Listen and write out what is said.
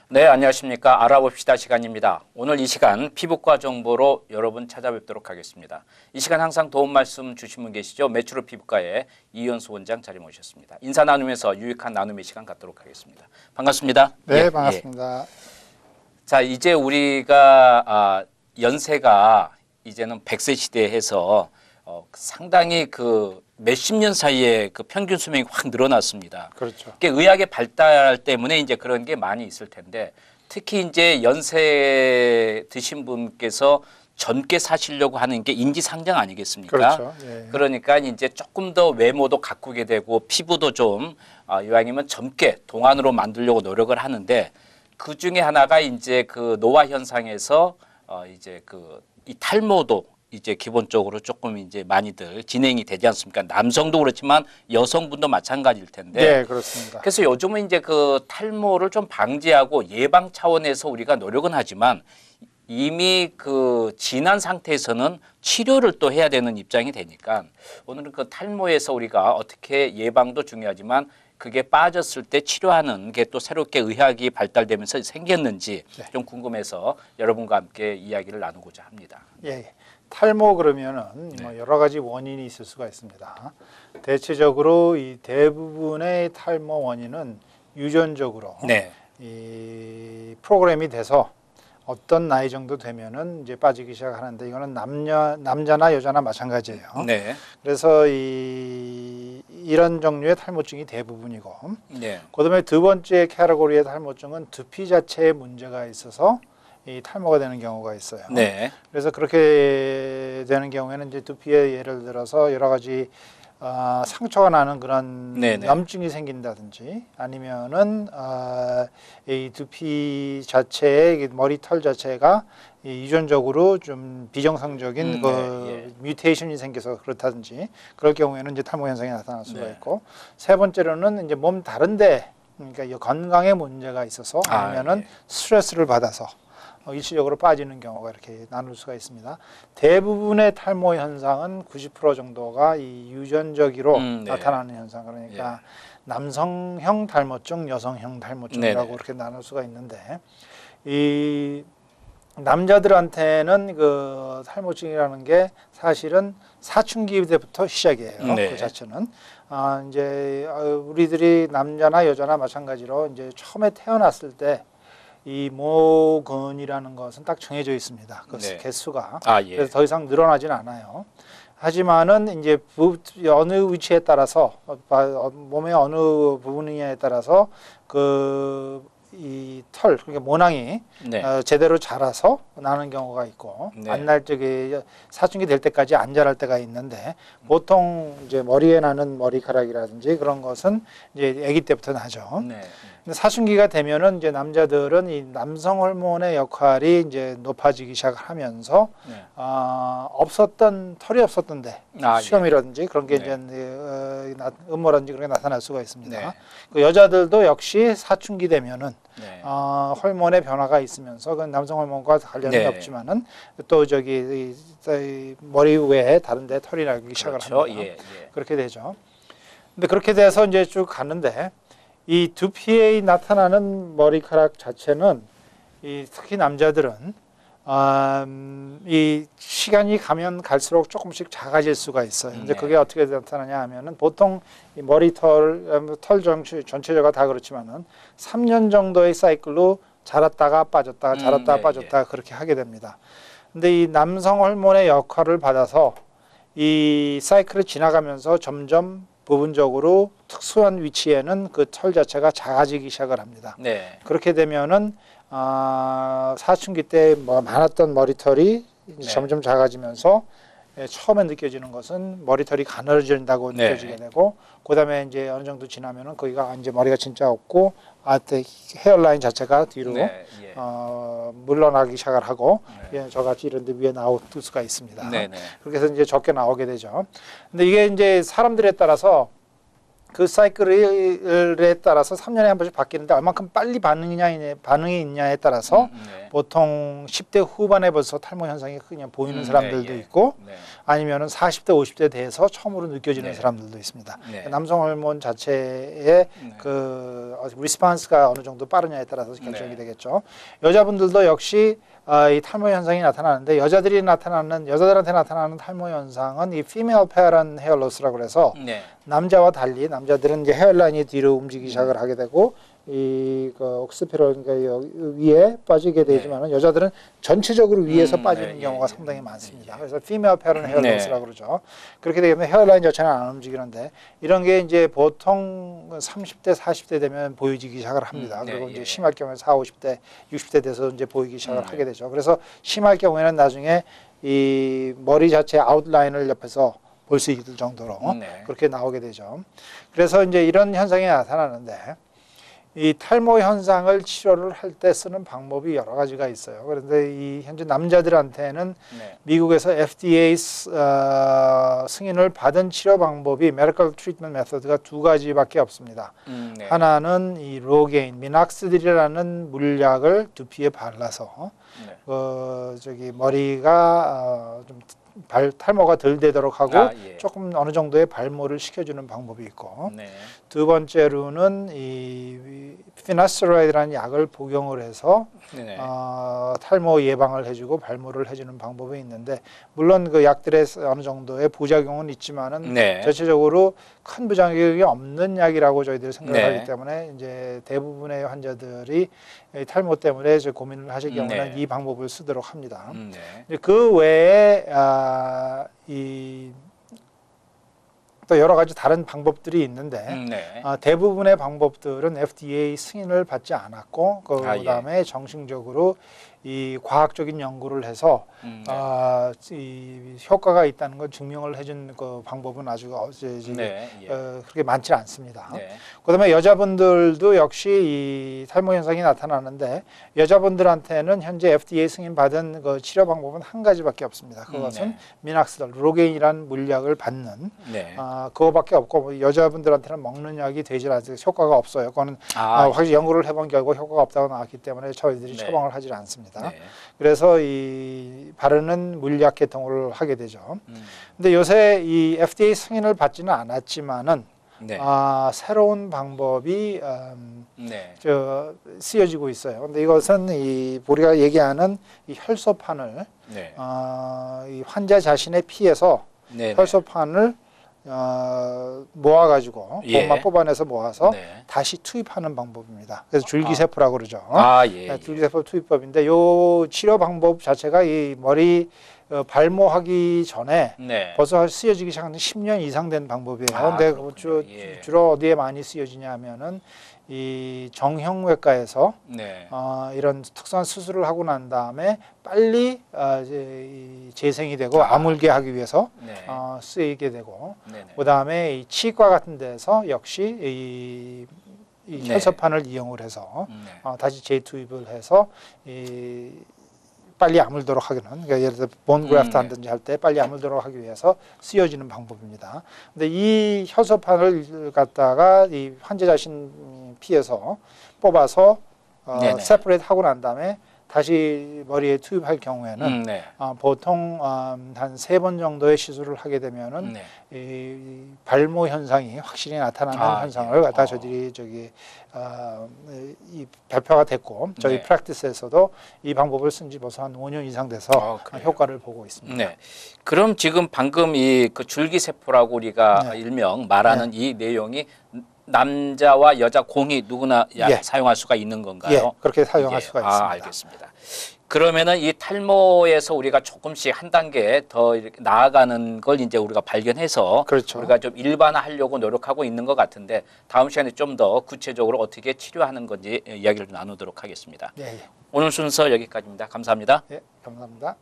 네, 안녕하십니까. 알아봅시다 시간입니다. 오늘 이 시간 피부과 정보로 여러분 찾아뵙도록 하겠습니다. 이 시간 항상 도움 말씀 주신 분 계시죠? 메추로 피부과의 이현수 원장 자리 모셨습니다. 인사 나누면서 유익한 나눔의 시간 갖도록 하겠습니다. 반갑습니다. 네, 반갑습니다. 예. 자, 이제 우리가 연세가 이제는 100세 시대에 해서 상당히 몇십 년 사이에 평균 수명이 확 늘어났습니다. 그렇죠. 의학의 발달 때문에 이제 그런 게 많이 있을 텐데 특히 이제 연세 드신 분께서 젊게 사시려고 하는 게 인지상정 아니겠습니까? 그렇죠. 예. 그러니까 이제 조금 더 외모도 가꾸게 되고 피부도 좀 이왕이면 젊게 동안으로 만들려고 노력을 하는데 그 중에 하나가 이제 노화 현상에서 이제 이 탈모도 이제 기본적으로 조금 이제 많이들 진행이 되지 않습니까? 남성도 그렇지만 여성분도 마찬가지일 텐데. 네, 그렇습니다. 그래서 요즘은 이제 탈모를 좀 방지하고 예방 차원에서 우리가 노력은 하지만 이미 진한 상태에서는 치료를 또 해야 되는 입장이 되니까 오늘은 탈모에서 우리가 어떻게 예방도 중요하지만 그게 빠졌을 때 치료하는 게 또 새롭게 의학이 발달되면서 생겼는지 네. 좀 궁금해서 여러분과 함께 이야기를 나누고자 합니다. 예. 탈모 그러면은 네. 여러 가지 원인이 있을 수가 있습니다. 대체적으로 이 대부분의 탈모 원인은 유전적으로 네. 이 프로그램이 돼서 어떤 나이 정도 되면은 이제 빠지기 시작하는데 이거는 남자나 여자나 마찬가지예요. 네. 그래서 이런 종류의 탈모증이 대부분이고, 네. 그다음에 두 번째 캐러고리의 탈모증은 두피 자체에 문제가 있어서 이 탈모가 되는 경우가 있어요. 네. 그래서 그렇게 되는 경우에는 이제 두피에 예를 들어서 여러 가지 상처가 나는 그런 네네. 염증이 생긴다든지 아니면은 이 두피 자체의 머리털 자체가 이 유전적으로 좀 비정상적인 뮤테이션이 생겨서 그렇다든지 그럴 경우에는 이제 탈모 현상이 나타날 수가 있고 세 번째로는 이제 몸 다른데 그러니까 건강에 문제가 있어서 아니면은 스트레스를 받아서 일시적으로 빠지는 경우가 이렇게 나눌 수가 있습니다. 대부분의 탈모 현상은 90% 정도가 이 유전적으로 나타나는 현상, 그러니까 남성형 탈모증, 여성형 탈모증이라고 그렇게 나눌 수가 있는데 이 남자들한테는 탈모증이라는 게 사실은 사춘기 때부터 시작이에요. 그 자체는 이제 우리들이 남자나 여자나 마찬가지로 이제 처음에 태어났을 때 이 모근이라는 것은 딱 정해져 있습니다. 그 개수가. 그래서 더 이상 늘어나진 않아요. 하지만은 이제 어느 위치에 따라서 몸의 어느 부분이냐에 따라서 이 털, 그러니까 모낭이 제대로 자라서 나는 경우가 있고 안 날 적에 사춘기 될 때까지 안 자랄 때가 있는데 보통 이제 머리에 나는 머리카락이라든지 그런 것은 이제 아기 때부터 나죠. 근데 사춘기가 되면은 이제 남자들은 이 남성 호르몬의 역할이 이제 높아지기 시작하면서 없었던 털이 없었던데 수염이라든지 그런 게 이제 음모라든지 그런 게 나타날 수가 있습니다. 그 여자들도 역시 사춘기 되면은 호르몬의 변화가 있으면서 그 남성 호르몬과 관련은 없지만은 또 이 머리 위에 다른데 털이 나기 시작을 합니다. 그렇게 되죠. 근데 그렇게 돼서 이제 쭉 가는데 이 두피에 나타나는 머리카락 자체는 특히 남자들은 이 시간이 가면 갈수록 조금씩 작아질 수가 있어요. 근데 그게 어떻게 나타나냐 하면은 보통 이 머리털, 털 전체가 다 그렇지만은 3년 정도의 사이클로 자랐다가 빠졌다가 자랐다가 빠졌다가 그렇게 하게 됩니다. 근데 이 남성 호르몬의 역할을 받아서 이 사이클을 지나가면서 점점 부분적으로 특수한 위치에는 그 털 자체가 작아지기 시작을 합니다. 그렇게 되면은 사춘기 때 많았던 머리털이 점점 작아지면서 처음에 느껴지는 것은 머리털이 가늘어진다고 느껴지게 되고 그다음에 이제 어느 정도 지나면은 거기가 이제 머리가 진짜 없고 헤어라인 자체가 뒤로 물러나기 시작을 하고 저같이 이런 데 위에 나올 수가 있습니다. 그렇게 해서 이제 적게 나오게 되죠. 근데 이게 이제 사람들에 따라서 그 사이클에 따라서 3년에 한 번씩 바뀌는데 얼만큼 빨리 반응이 있냐에 따라서 보통 10대 후반에 벌써 탈모 현상이 그냥 보이는 사람들도 있고 아니면은 40대 50대 돼서 처음으로 느껴지는 사람들도 있습니다. 남성 호르몬 자체의 그 리스폰스가 어느 정도 빠르냐에 따라서 결정이 되겠죠. 여자분들도 역시 이 탈모 현상이 나타나는데 여자들한테 나타나는 탈모 현상은 이 female pattern hair loss라고 그래서 남자와 달리 남자들은 이제 헤어라인이 뒤로 움직이기 시작을 하게 되고 옥스피럴 위에 빠지게 되지만은 여자들은 전체적으로 위에서 빠지는 경우가 상당히 많습니다. 그래서 female pattern hair loss라고 그러죠. 그렇게 되면 헤어라인 자체는 안 움직이는데 이런 게 이제 보통 30대, 40대 되면 보여지기 시작을 합니다. 그리고 이제 심할 경우에 40, 50대, 60대 돼서 이제 보이기 시작을 하게 되죠. 그래서 심할 경우에는 나중에 이 머리 자체 아웃라인을 옆에서 볼 수 있을 정도로 그렇게 나오게 되죠. 그래서 이제 이런 현상이 나타나는데 이 탈모 현상을 치료를 할 때 쓰는 방법이 여러 가지가 있어요. 그런데 이 현재 남자들한테는 미국에서 FDA 승인을 받은 치료 방법이 Medical Treatment Method가 두 가지밖에 없습니다. 하나는 이 로게인, 미낙시딜이라는 물약을 두피에 발라서 머리가 좀 탈모가 덜 되도록 하고 조금 어느 정도의 발모를 시켜주는 방법이 있고 두 번째로는 이 피나스테로이드라는 약을 복용을 해서 탈모 예방을 해주고 발모를 해주는 방법이 있는데 물론 그 약들의 어느 정도의 부작용은 있지만은 전체적으로 큰 부작용이 없는 약이라고 저희들이 생각하기 때문에 이제 대부분의 환자들이 탈모 때문에 고민을 하실 경우는 이 방법을 쓰도록 합니다. 그 외에 또 여러 가지 다른 방법들이 있는데 대부분의 방법들은 FDA 승인을 받지 않았고 그다음에 정식적으로 이 과학적인 연구를 해서 이 효과가 있다는 걸 증명을 해준 그 방법은 아주 그렇게 많지 않습니다. 그다음에 여자분들도 역시 이 탈모 현상이 나타나는데 여자분들한테는 현재 FDA 승인 받은 그 치료 방법은 한 가지밖에 없습니다. 그것은 미낙시딜, 로게인이라는 물약을 받는 그거밖에 없고 여자분들한테는 먹는 약이 되질 않아서 효과가 없어요. 그거는 확실히 연구를 해본 결과 효과가 없다고 나왔기 때문에 저희들이 처방을 하질 않습니다. 그래서 이 바르는 물약 계통을 하게 되죠. 근데 요새 이 FDA 승인을 받지는 않았지만은 새로운 방법이 쓰여지고 있어요. 근데 이것은 우리가 얘기하는 이 혈소판을 이 환자 자신의 피에서 혈소판을 모아가지고 몸만 뽑아내서 모아서 다시 투입하는 방법입니다. 그래서 줄기세포라고 그러죠. 줄기세포 투입법인데 요 치료 방법 자체가 이 머리 발모하기 전에 벌써 쓰여지기 시작한 10년 이상 된 방법이에요. 근데 주로 어디에 많이 쓰여지냐 하면은 이 정형외과에서 이런 특수한 수술을 하고 난 다음에 빨리 재생이 되고 아물게 하기 위해서 쓰이게 되고 그다음에 이 치과 같은 데서 역시 이 혈소판을 이용을 해서 다시 재투입을 해서 빨리 아물도록 하기는 그러니까 예를 들어 본 그래프트 한든지 할 때 빨리 아물도록 하기 위해서 쓰여지는 방법입니다. 근데 이 혈소판을 갖다가 이 환자 자신 피에서 뽑아서 세퍼레이트 하고 난 다음에 다시 머리에 투입할 경우에는 보통 한 3번 정도의 시술을 하게 되면은 이 발모 현상이 확실히 나타나는 현상을 갖다 저희들이 이 발표가 됐고 저희 프랙티스에서도 이 방법을 쓴 지 벌써 한 5년 이상 돼서 효과를 보고 있습니다. 그럼 지금 방금 그 줄기세포라고 우리가 일명 말하는 이 내용이 남자와 여자 공이 누구나 사용할 수가 있는 건가요? 그렇게 사용할 수가 있습니다. 알겠습니다. 그러면은 이 탈모에서 우리가 조금씩 한 단계 더 이렇게 나아가는 걸 이제 우리가 발견해서 우리가 좀 일반화하려고 노력하고 있는 것 같은데 다음 시간에 좀 더 구체적으로 어떻게 치료하는 건지 이야기를 나누도록 하겠습니다. 오늘 순서 여기까지입니다. 감사합니다. 감사합니다.